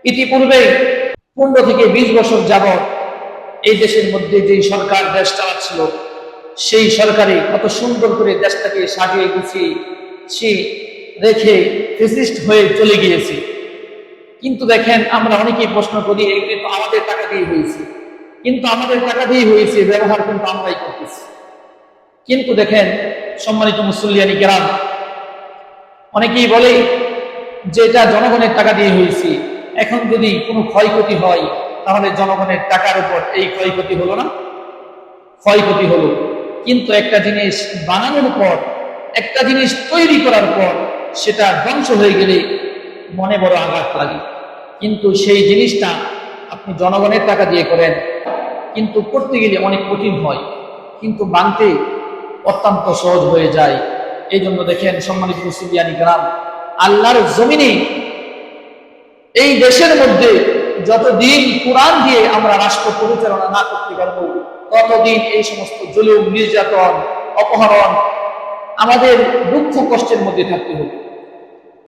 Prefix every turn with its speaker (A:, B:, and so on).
A: ইতিপূর্বে 15 থেকে 20 বছর যাবৎ এই দেশের মধ্যে যেই সরকার দেশ চালাচ্ছিল, সেই সরকারে কত সুন্দর করে দেশটাকে সাজিয়ে গুছিয়ে সে রেখে ফেসিস্ট হয়ে চলে গিয়েছে। কিন্তু দেখেন, আমরা অনেকেই প্রশ্ন করি, এগুলি তো আমাদের টাকা দিয়ে হয়েছে। কিন্তু আমাদের টাকা দিয়ে হয়েছে, ব্যবহার কিন্তু আমরাই করতেছি। কিন্তু দেখেন সম্মানিত মুসল্লিয়ানি কেরাম, অনেকেই বলে যে এটা জনগণের টাকা দিয়ে হয়েছে, এখন যদি কোনো ক্ষয়ক্ষতি হয় তাহলে জনগণের টাকার উপর এই ক্ষয়ক্ষতি হলো না? ক্ষয়ক্ষতি হলো। কিন্তু একটা জিনিস বানানোর পর, একটা জিনিস তৈরি করার পর সেটা ধ্বংস হয়ে গেলে মনে বড় আঘাত লাগে। কিন্তু সেই জিনিসটা আপনি জনগণের টাকা দিয়ে করেন, কিন্তু করতে গেলে অনেক কঠিন হয়, কিন্তু বানতে অত্যন্ত সহজ হয়ে যায়। এই জন্য দেখেন সম্মানিত মুসলিয়ানি গ্রাম, আল্লাহর জমিনে এই দেশের মধ্যে যতদিন কোরআন দিয়ে আমরা রাষ্ট্র পরিচালনা না করতে পারবো, ততদিন এই সমস্ত জুলুম, নির্যাতন, অপহরণ আমাদের দুঃখ কষ্টের মধ্যে থাকতে হবে।